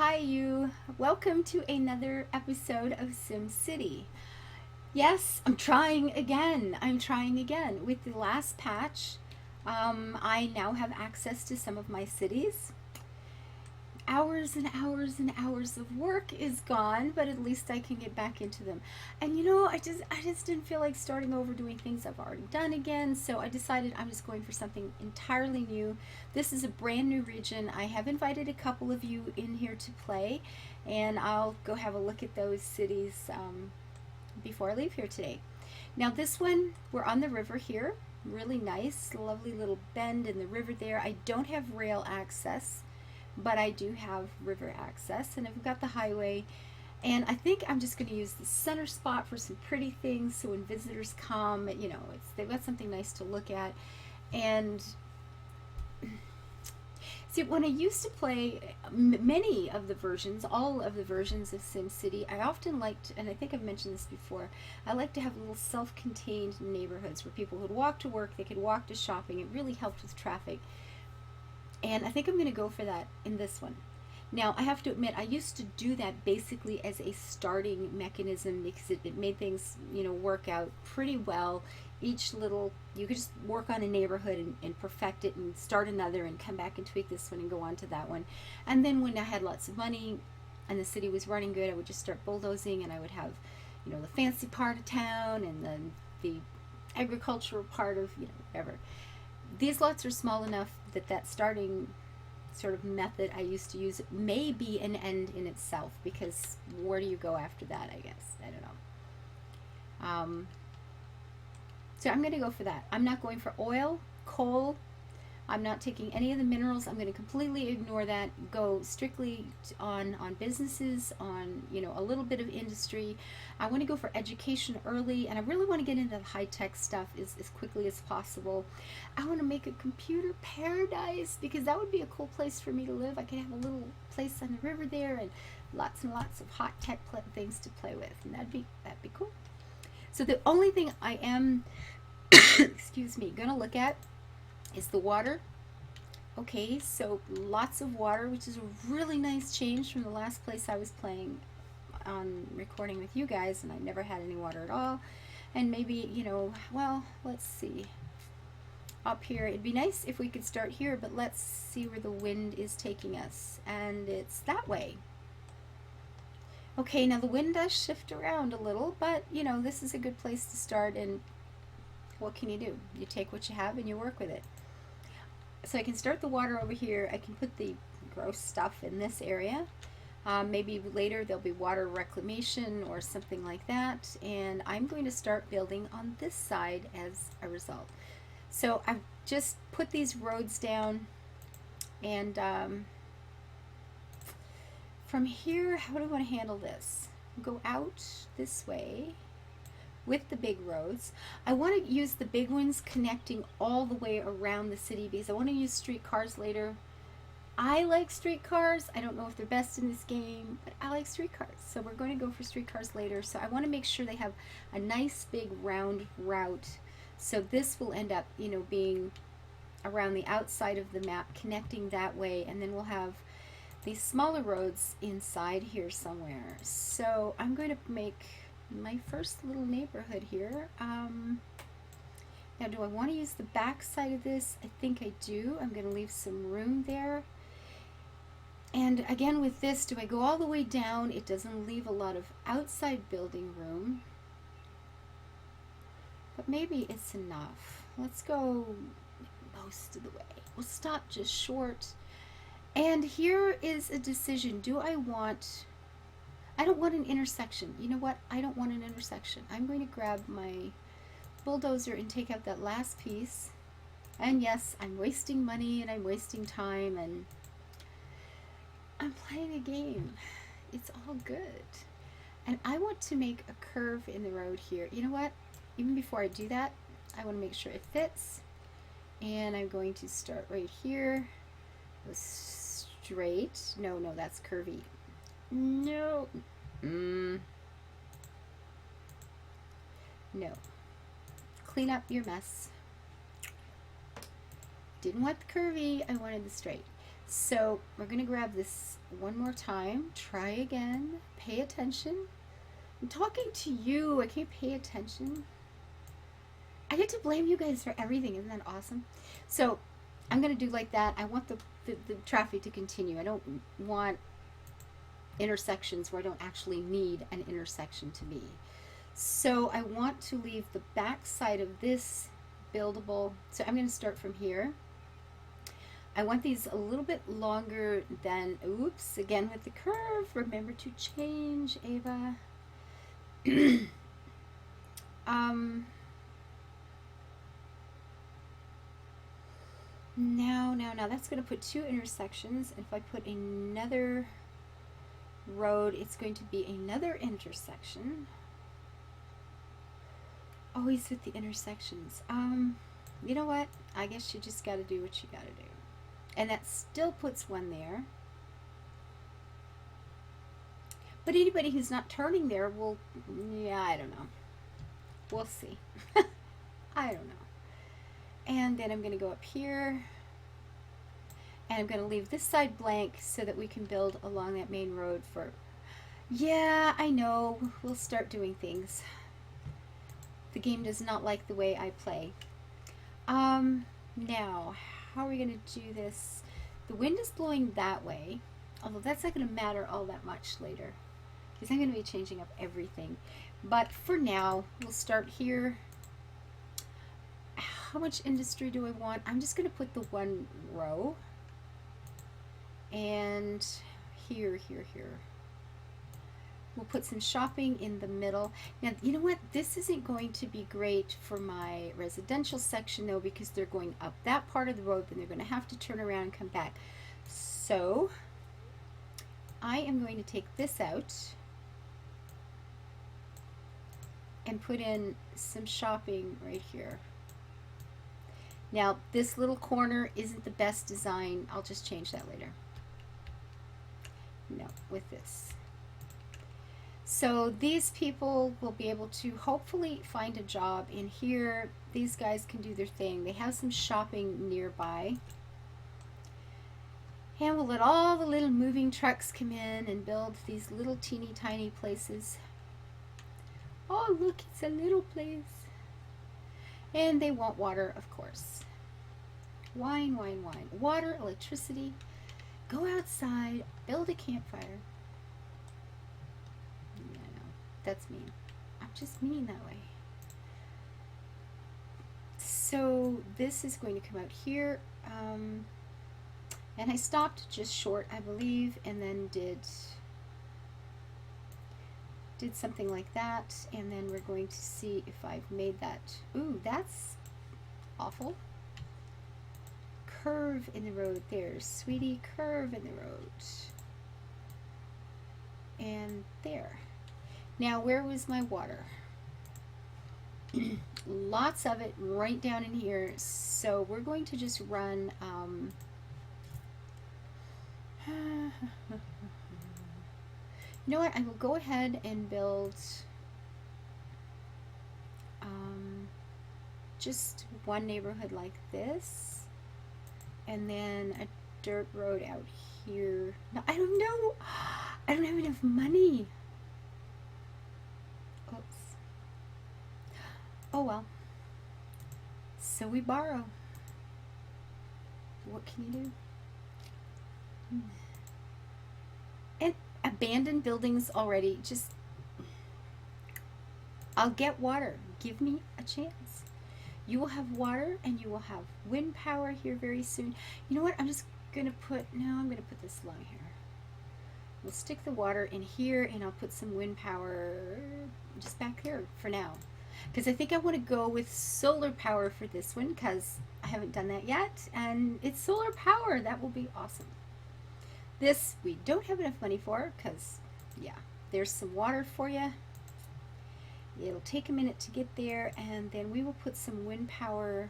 Hi you. Welcome to another episode of SimCity. Yes, I'm trying again. I'm trying again. With the last patch, I now have access to some of my cities. Hours and hours and hours of work is gone, but at least I can get back into them. And I just didn't feel like starting over doing things I've already done again, so I decided I'm just going for something entirely new. This is a brand new region. I have invited a couple of you in here to play, and I'll go have a look at those cities before I leave here today. Now this one, we're on the river here. Really nice, lovely little bend in the river there. I don't have rail access, but I do have river access, and I've got the highway. And I think I'm just going to use the center spot for some pretty things, so when visitors come, they've got something nice to look at. And see, when I used to play many of the versions, all of the versions of SimCity, I often liked, and I think I've mentioned this before, I like to have little self-contained neighborhoods where people would walk to work, they could walk to shopping. It really helped with traffic. And I think I'm going to go for that in this one. Now, I have to admit, I used to do that basically as a starting mechanism because it made things, work out pretty well. Each little, you could just work on a neighborhood and perfect it and start another and come back and tweak this one and go on to that one. And then when I had lots of money and the city was running good, I would just start bulldozing, and I would have, the fancy part of town and then the agricultural part of, whatever. These lots are small enough that starting sort of method I used to use may be an end in itself, because where do you go after that, I guess? I don't know. So I'm going to go for that. I'm not going for oil, coal. I'm not taking any of the minerals. I'm going to completely ignore that. Go strictly on businesses, on a little bit of industry. I want to go for education early, and I really want to get into the high tech stuff as quickly as possible. I want to make a computer paradise, because that would be a cool place for me to live. I could have a little place on the river there, and lots of hot tech things to play with, and that'd be cool. So the only thing I am, excuse me, gonna look at is the water. Okay, so lots of water, which is a really nice change from the last place I was playing on recording with you guys, and I never had any water at all. And maybe, well, let's see. Up here, it'd be nice if we could start here, but let's see where the wind is taking us. And it's that way. Okay, now the wind does shift around a little, but, this is a good place to start, and what can you do? You take what you have and you work with it. So I can start the water over here. I can put the gross stuff in this area. Maybe later there'll be water reclamation or something like that. And I'm going to start building on this side as a result. So I've just put these roads down. And from here, how do I want to handle this? Go out this way with the big roads. I want to use the big ones connecting all the way around the city, because I want to use streetcars later. I like streetcars. I don't know if they're best in this game, but I like streetcars. So we're going to go for streetcars later. So I want to make sure they have a nice big round route. So this will end up, being around the outside of the map, connecting that way, and then we'll have these smaller roads inside here somewhere. So I'm going to make my first little neighborhood here. Now, do I want to use the back side of this? I think I do. I'm going to leave some room there. And again, with this, do I go all the way down? It doesn't leave a lot of outside building room, but maybe it's enough. Let's go most of the way. We'll stop just short. And here is a decision. I don't want an intersection. You know what? I don't want an intersection. I'm going to grab my bulldozer and take out that last piece. And yes, I'm wasting money and I'm wasting time, and I'm playing a game. It's all good. And I want to make a curve in the road here. You know what? Even before I do that, I want to make sure it fits. And I'm going to start right here. Go straight. No, that's curvy. No. No. Clean up your mess. Didn't want the curvy, I wanted the straight. So we're going to grab this one more time. Try again. Pay attention. I'm talking to you. I can't pay attention. I get to blame you guys for everything. Isn't that awesome? So I'm going to do like that. I want the traffic to continue. I don't want intersections where I don't actually need an intersection to be. So I want to leave the back side of this buildable. So I'm going to start from here. I want these a little bit longer than, oops, again with the curve. Remember to change, Ava. Now that's going to put two intersections. If I put another road, it's going to be another intersection. Always with the intersections. You know what? I guess you just got to do what you got to do. And that still puts one there. But anybody who's not turning there will, yeah, I don't know. We'll see. I don't know. And then I'm going to go up here. And I'm going to leave this side blank so that we can build along that main road for... Yeah, I know. We'll start doing things. The game does not like the way I play. Now, how are we going to do this? The wind is blowing that way. Although that's not going to matter all that much later. Because I'm going to be changing up everything. But for now, we'll start here. How much industry do I want? I'm just going to put the one row. And here. We'll put some shopping in the middle. Now, you know what? This isn't going to be great for my residential section, though, because they're going up that part of the road, then they're going to have to turn around and come back. So, I am going to take this out and put in some shopping right here. Now, this little corner isn't the best design. I'll just change that later. No, with this. So these people will be able to hopefully find a job in here. These guys can do their thing. They have some shopping nearby. And we'll let all the little moving trucks come in and build these little teeny tiny places. Oh, look, it's a little place. And they want water, of course. Wine. Water, electricity. Go outside, build a campfire. Yeah, no, that's mean. I'm just mean that way. So this is going to come out here. And I stopped just short, I believe, and then did something like that. And then we're going to see if I've made that. Ooh, that's awful. Curve in the road there, sweetie, curve in the road. And there. Now, where was my water? Lots of it right down in here. So we're going to just run you know what? I will go ahead and build just one neighborhood like this. And then a dirt road out here. No, I don't know. I don't have enough money. Oops. Oh well. So we borrow. What can you do? And abandoned buildings already. Just, I'll get water. Give me a chance. You will have water and you will have wind power here very soon. You know what? I'm just going to put, no, I'm going to put this along here. We'll stick the water in here and I'll put some wind power just back there for now. Because I think I want to go with solar power for this one because I haven't done that yet. And it's solar power. That will be awesome. This we don't have enough money for because, yeah, there's some water for you. It'll take a minute to get there, and then we will put some wind power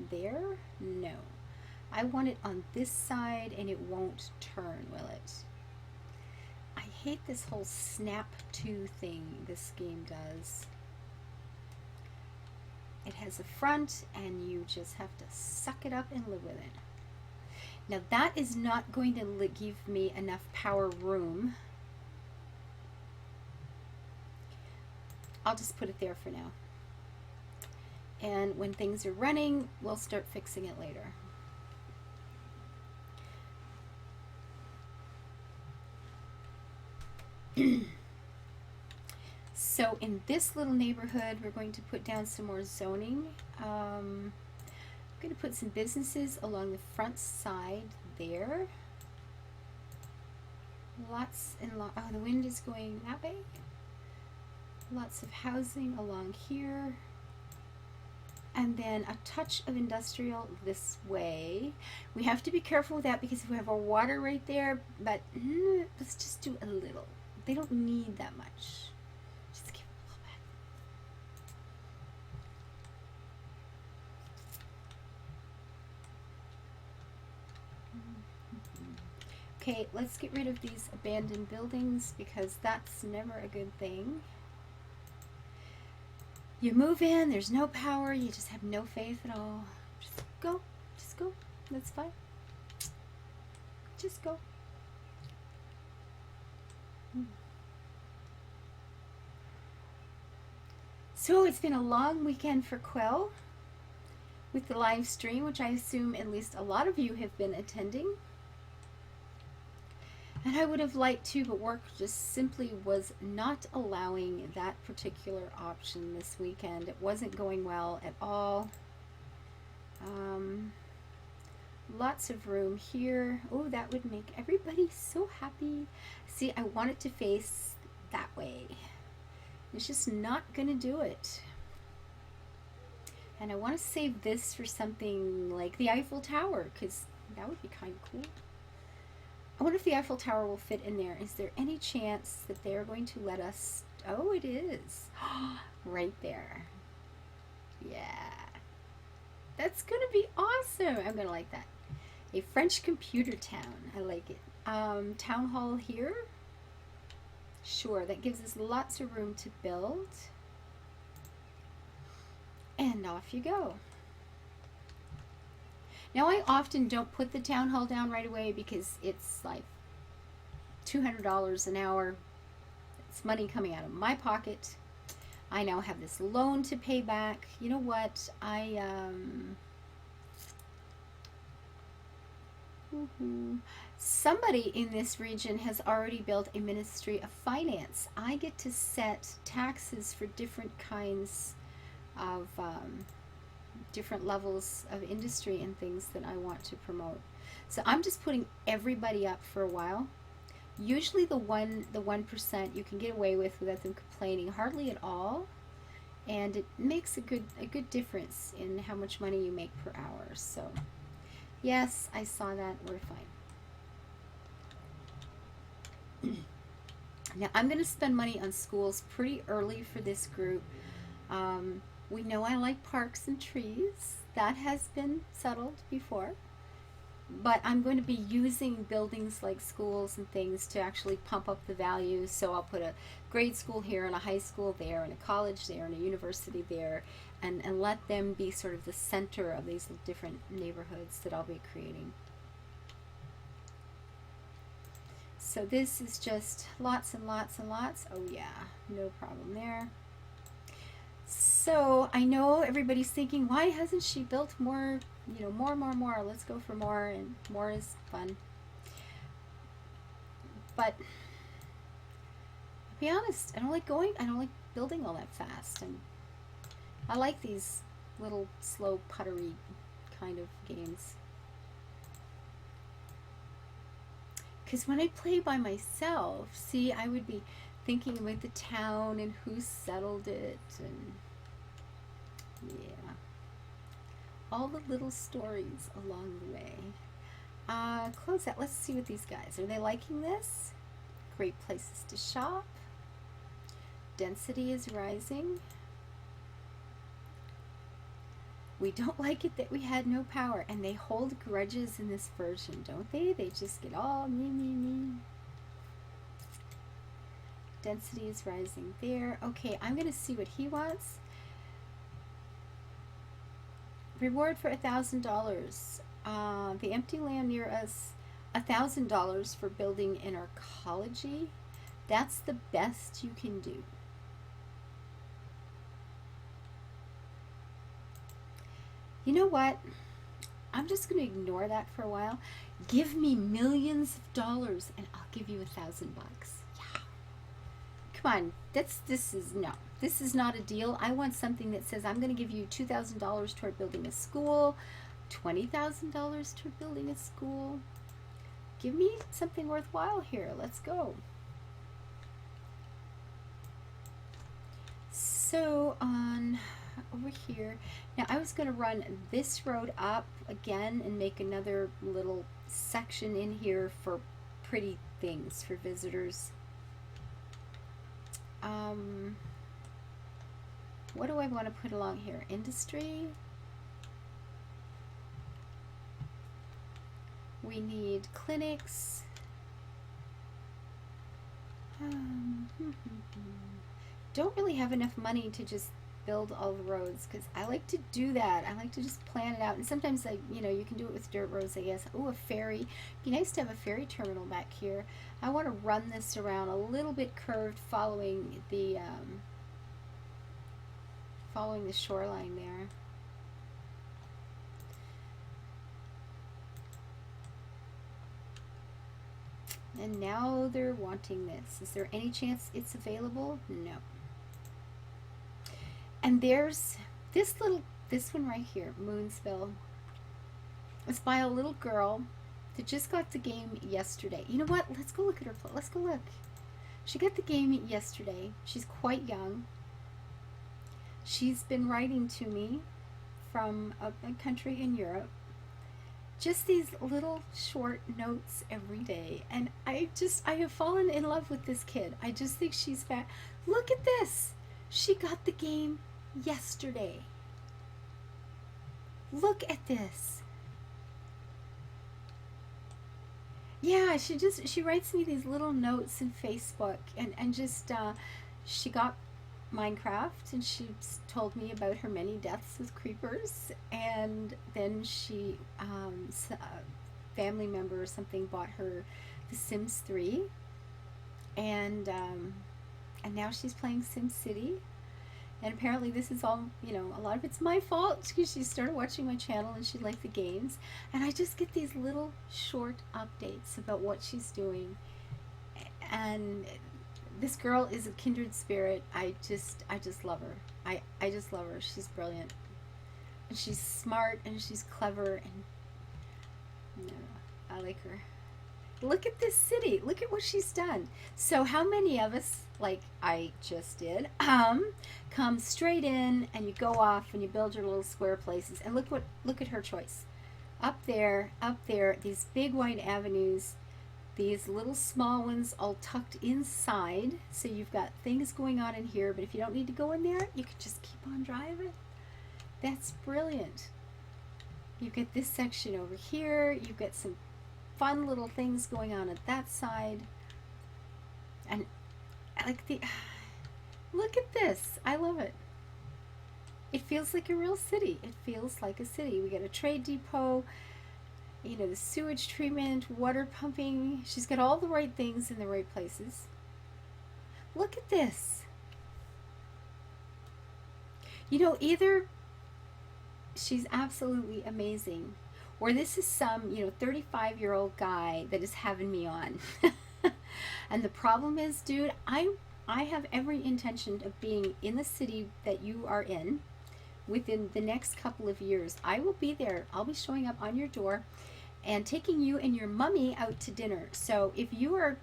there. No. I want it on this side, and it won't turn, will it? I hate this whole snap to thing this game does. It has a front, and you just have to suck it up and live with it. Now that is not going to give me enough power room. I'll just put it there for now. And when things are running, we'll start fixing it later. So in this little neighborhood, we're going to put down some more zoning. I'm going to put some businesses along the front side there. Lots and lots. Oh, the wind is going that way. Lots of housing along here. And then a touch of industrial this way. We have to be careful with that because we have our water right there, but let's just do a little. They don't need that much. Just give it a little bit. Okay, let's get rid of these abandoned buildings because that's never a good thing. You move in, there's no power, you just have no faith at all. Just go, that's fine. Just go. So it's been a long weekend for Quell with the live stream, which I assume at least a lot of you have been attending. And I would have liked to, but work just simply was not allowing that particular option this weekend. It wasn't going well at all. Lots of room here. Oh, that would make everybody so happy. See, I want it to face that way. It's just not going to do it. And I want to save this for something like the Eiffel Tower, because that would be kind of cool. I wonder if the Eiffel Tower will fit in there. Is there any chance that they're going to let us? Oh, it is. Right there. Yeah. That's going to be awesome. I'm going to like that. A French computer town. I like it. Town hall here. Sure, that gives us lots of room to build. And off you go. Now, I often don't put the town hall down right away because it's like $200 an hour. It's money coming out of my pocket. I now have this loan to pay back. You know what? Somebody in this region has already built a Ministry of Finance. I get to set taxes for different kinds of different levels of industry and things that I want to promote. So I'm just putting everybody up for a while. Usually the 1% you can get away with without them complaining hardly at all, and it makes a good difference in how much money you make per hour. So yes, I saw that. We're fine. Now I'm going to spend money on schools pretty early for this group. We know I like parks and trees. That has been settled before. But I'm going to be using buildings like schools and things to actually pump up the value. So I'll put a grade school here and a high school there and a college there and a university there, and let them be sort of the center of these different neighborhoods that I'll be creating. So this is just lots and lots and lots. Oh yeah, no problem there. So I know everybody's thinking, why hasn't she built more? You know, more. Let's go for more, and more is fun. But to be honest, I don't like building all that fast, and I like these little slow puttery kind of games. Because when I play by myself, see, I would be thinking about the town and who settled it, and yeah, all the little stories along the way. Close that. Let's see what these guys, are they liking this? Great places to shop. Density is rising. We don't like it that we had no power, and they hold grudges in this version, don't they? They just get all me. Density is rising there. Okay, I'm going to see what he wants. Reward for $1,000. The empty land near us, $1,000 for building an arcology. That's the best you can do. You know what? I'm just going to ignore that for a while. Give me millions of dollars and I'll give you $1,000. Yeah. Come on. This is not a deal. I want something that says I'm going to give you $2,000 toward building a school, $20,000 toward building a school. Give me something worthwhile here. Let's go. So on over here, now I was going to run this road up again and make another little section in here for pretty things for visitors. What do I want to put along here? Industry. We need clinics. Don't really have enough money to just build all the roads because I like to do that. I like to just plan it out, and sometimes you can do it with dirt roads, I guess. Oh, a ferry. It'd be nice to have a ferry terminal back here. I want to run this around a little bit curved, following the shoreline there. And now they're wanting this. Is there any chance it's available? No. And there's this one right here, Moonsville. It's by a little girl that just got the game yesterday. You know what? Let's go look at her. Let's go look. She got the game yesterday. She's quite young. She's been writing to me from a country in Europe. Just these little short notes every day. And I have fallen in love with this kid. I just think she's fat. Look at this. She got the game yesterday. Look at this. Yeah, she writes me these little notes in Facebook, and just she got Minecraft, and she told me about her many deaths with creepers, and then she a family member or something bought her The Sims 3, and now she's playing SimCity. And apparently this is all, a lot of it's my fault because she started watching my channel and she liked the games. And I just get these little short updates about what she's doing. And this girl is a kindred spirit. I just love her. I just love her. She's brilliant. And she's smart and she's clever, and I like her. Look at this city. Look at what she's done. So how many of us, like I just did, come straight in and you go off and you build your little square places, and look at her choice. Up there, these big wide avenues, these little small ones all tucked inside. So you've got things going on in here, but if you don't need to go in there, you can just keep on driving. That's brilliant. You've got this section over here. You've got some fun little things going on at that side, and I like look at this. I love it. It feels like a real city. It feels like a city. We got a trade depot, the sewage treatment, water pumping. She's got all the right things in the right places. Look at this. Either she's absolutely amazing, or this is some 35-year-old guy that is having me on. And the problem is, dude, I have every intention of being in the city that you are in within the next couple of years. I will be there. I'll be showing up on your door and taking you and your mummy out to dinner. So if you're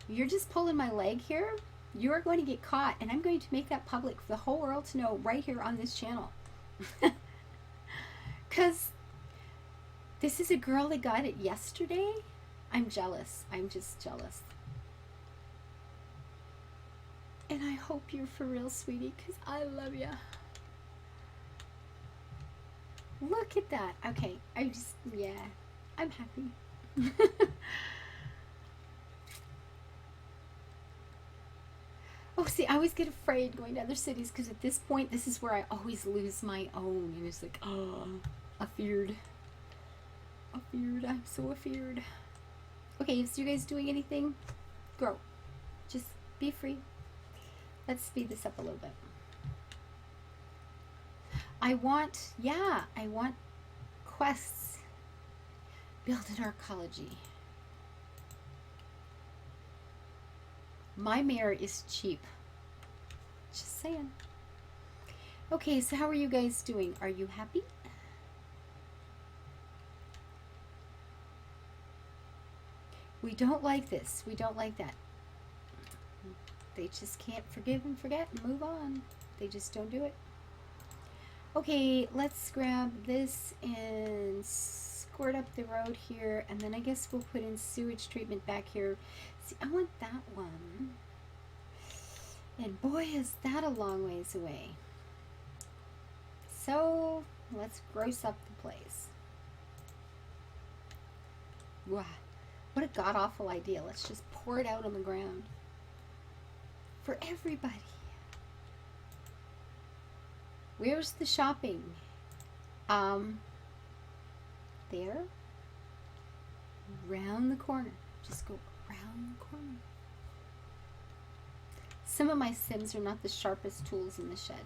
just pulling my leg here, you are going to get caught, and I'm going to make that public for the whole world to know right here on this channel. Because this is a girl that got it yesterday. I'm jealous. I'm just jealous. And I hope you're for real, sweetie, because I love you. Look at that. Okay, I'm happy. Oh, see, I always get afraid going to other cities because at this point, this is where I always lose my own. And it's like, oh, afeared. Afeared. I'm so afeared. Okay, so you guys doing anything? Grow. Just be free. Let's speed this up a little bit. I want quests. Build an arcology. My mare is cheap. Just saying. Okay, so how are you guys doing? Are you happy? We don't like this. We don't like that. They just can't forgive and forget and move on. They just don't do it. Okay, let's grab this and squirt up the road here, and then I guess we'll put in sewage treatment back here. See, I want that one. And boy, is that a long ways away. So, let's gross up the place. Wow, what a god-awful idea. Let's just pour it out on the ground. For everybody. Where's the shopping? There. Round the corner. Just go around the corner. Some of my Sims are not the sharpest tools in the shed.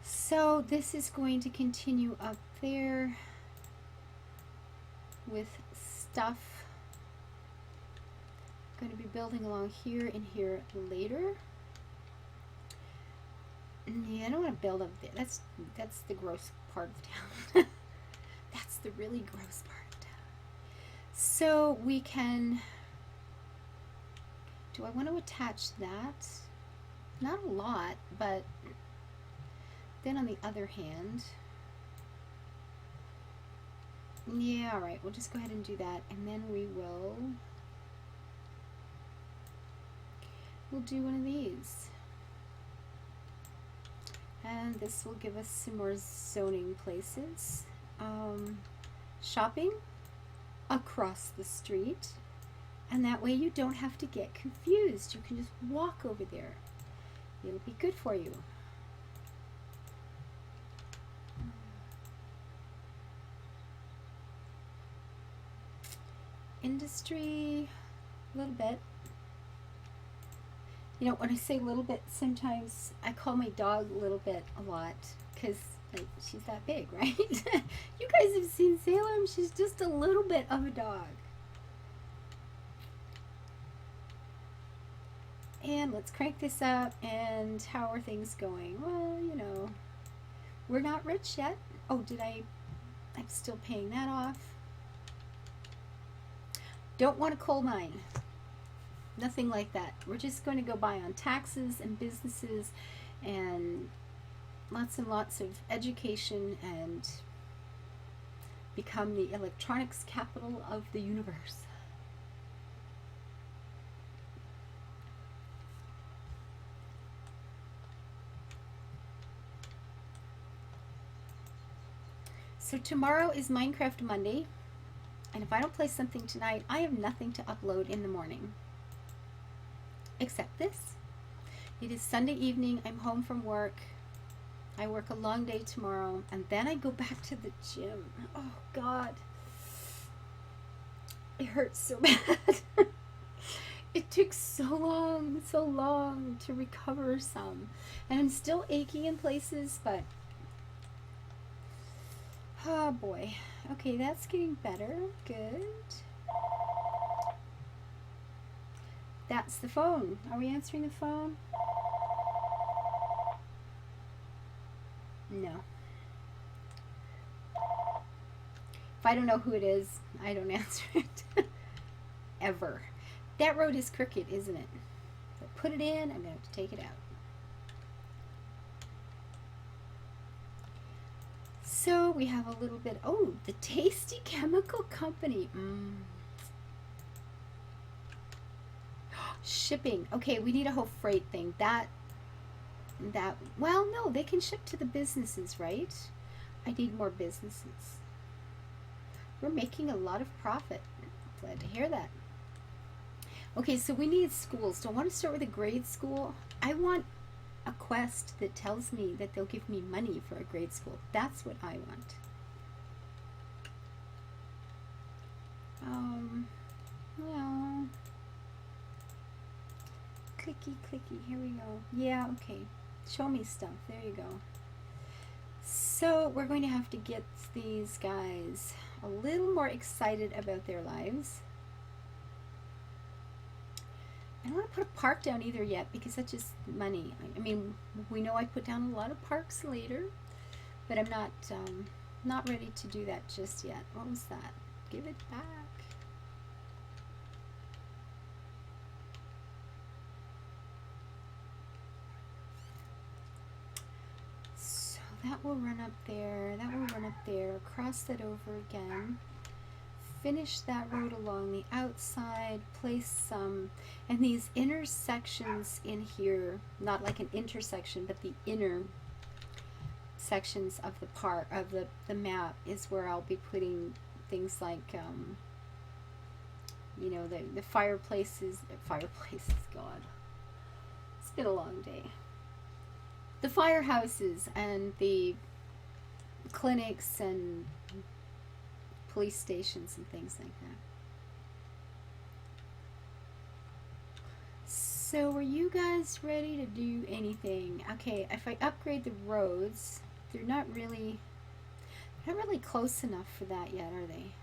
So this is going to continue up there with stuff. I'm going to be building along here and here later. Yeah, I don't want to build up there. That's the gross part of town. That's the really gross part of town. So we can... Do I want to attach that? Not a lot, but then on the other hand... Yeah, alright, we'll just go ahead and do that, and then we'll do one of these. And this will give us some more zoning places. Shopping across the street. And that way you don't have to get confused. You can just walk over there. It'll be good for you. Industry, a little bit. You know, when I say little bit, sometimes I call my dog Little Bit a lot because like, she's that big, right? You guys have seen Salem. She's just a little bit of a dog. And let's crank this up. And how are things going? Well, you know, we're not rich yet. Oh, I'm still paying that off. Don't want a coal mine. Nothing like that. We're just going to go by on taxes and businesses and lots of education and become the electronics capital of the universe. So tomorrow is Minecraft Monday, and if I don't play something tonight, I have nothing to upload in the morning. Except this. It is Sunday evening. I'm home from work. I work a long day tomorrow, and then I go back to the gym. Oh God, it hurts so bad. It took so long to recover some, and I'm still aching in places, but oh boy. Okay, that's getting better. Good. That's the phone. Are we answering the phone? No. If I don't know who it is, I don't answer it. Ever. That road is crooked, isn't it? If I put it in, I'm going to have to take it out. So we have a little bit... Oh, the Tasty Chemical Company. Shipping. Okay, we need a whole freight thing. Well, no, they can ship to the businesses, right? I need more businesses. We're making a lot of profit. Glad to hear that. Okay, so we need schools. Do I want to start with a grade school? I want a quest that tells me that they'll give me money for a grade school. That's what I want. No. Clicky, clicky. Here we go. Yeah, okay. Show me stuff. There you go. So we're going to have to get these guys a little more excited about their lives. I don't want to put a park down either yet because that's just money. I mean, we know I put down a lot of parks later, but I'm not ready to do that just yet. What was that? Give it back. So that will run up there. That will run up there. Cross that over again. Finish that road along the outside, place some, and these intersections in here, not like an intersection, but the inner sections of the part of the map is where I'll be putting things like, you know, the fireplaces, God, it's been a long day. The firehouses and the clinics and police stations and things like that. So are you guys ready to do anything? Okay, if I upgrade the roads, they're not really close enough for that yet, are they?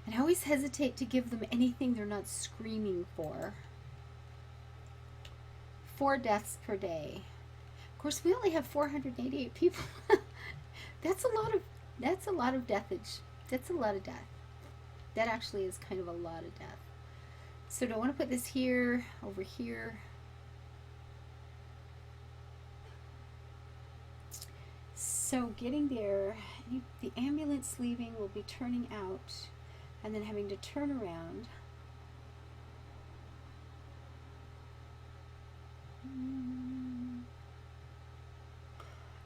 And I always hesitate to give them anything they're not screaming for. 4 deaths per day. Of course, we only have 488 people. That's a lot of deathage. That's a lot of death. That actually is kind of a lot of death. So do I want to put this here, over here? So getting there, the ambulance leaving will be turning out and then having to turn around.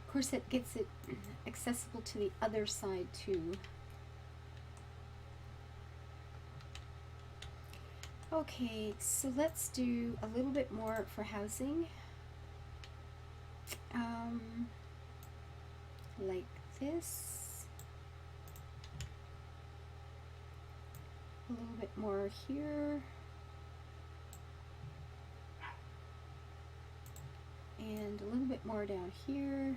Of course, it gets it accessible to the other side too. Okay, so let's do a little bit more for housing. Like this. A little bit more here. And a little bit more down here.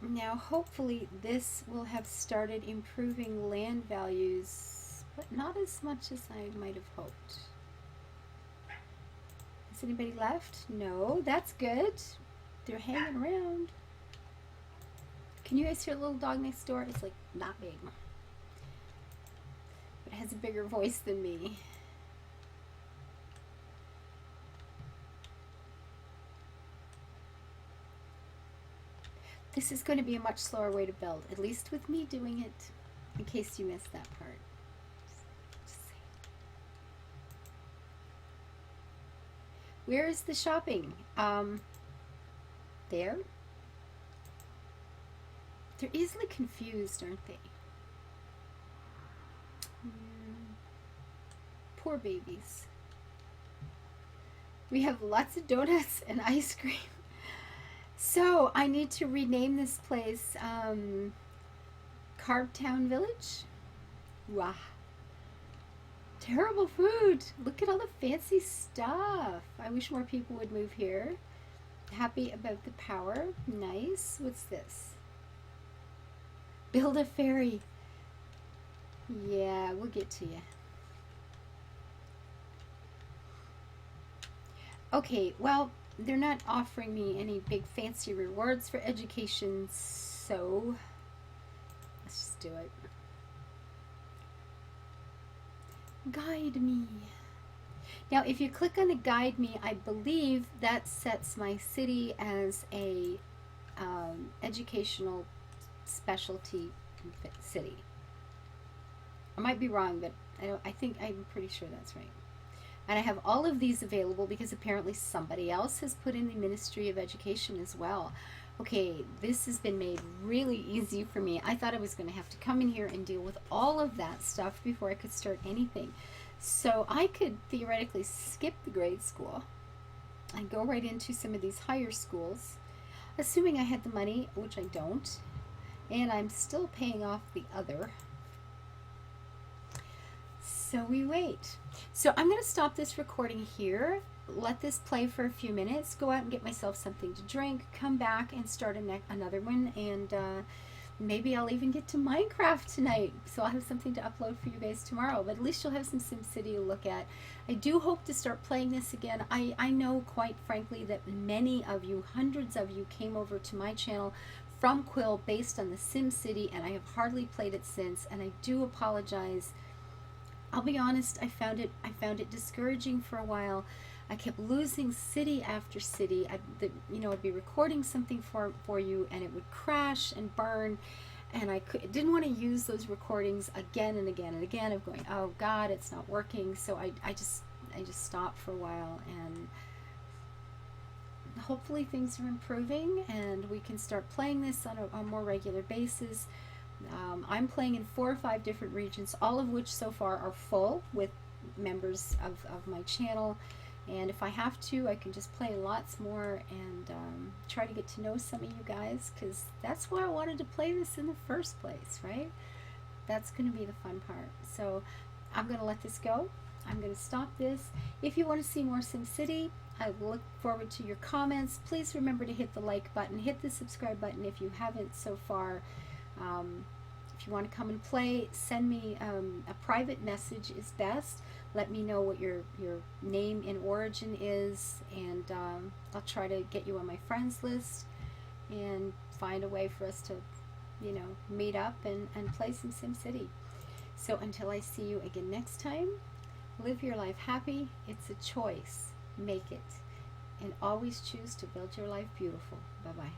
Now hopefully this will have started improving land values, but not as much as I might have hoped. Has anybody left? No, that's good. They're hanging around. Can you guys hear the little dog next door? It's like not big, but it has a bigger voice than me. This is going to be a much slower way to build, at least with me doing it, in case you missed that part. Just where is the shopping? There? They're easily confused, aren't they? Poor babies. We have lots of donuts and ice cream. So I need to rename this place Carbtown Village. Wow. Terrible food. Look at all the fancy stuff. I wish more people would move here. Happy about the power. Nice. What's this? Build a ferry. Yeah, we'll get to you. Okay, well, they're not offering me any big fancy rewards for education, so let's just do it. Guide me. Now, if you click on the guide me, I believe that sets my city as a educational specialty city. I might be wrong, but I'm pretty sure that's right. And I have all of these available because apparently somebody else has put in the Ministry of Education as well. Okay, this has been made really easy for me. I thought I was going to have to come in here and deal with all of that stuff before I could start anything. So I could theoretically skip the grade school and go right into some of these higher schools, assuming I had the money, which I don't, and I'm still paying off the other. So we wait. So I'm going to stop this recording here, let this play for a few minutes, go out and get myself something to drink, come back and start another one, and maybe I'll even get to Minecraft tonight. So I'll have something to upload for you guys tomorrow, but at least you'll have some SimCity to look at. I do hope to start playing this again. I know, quite frankly, that many of you, hundreds of you, came over to my channel from Quill based on the SimCity, and I have hardly played it since, and I do apologize. I'll be honest, I found it discouraging for a while. I kept losing city after city. I'd be recording something for you, and it would crash and burn, and didn't want to use those recordings again and again and again of going, oh God, it's not working. So I just stopped for a while, and hopefully things are improving and we can start playing this on a more regular basis. I'm playing in 4 or 5 different regions, all of which so far are full with members of my channel. And if I have to, I can just play lots more and try to get to know some of you guys, because that's why I wanted to play this in the first place, right? That's going to be the fun part. So I'm going to let this go. I'm going to stop this. If you want to see more SimCity, I look forward to your comments. Please remember to hit the like button, hit the subscribe button if you haven't so far. If you want to come and play, send me a private message is best. Let me know what your name in origin is, and I'll try to get you on my friends list and find a way for us to, meet up and play some SimCity. So until I see you again next time, live your life happy. It's a choice. Make it. And always choose to build your life beautiful. Bye-bye.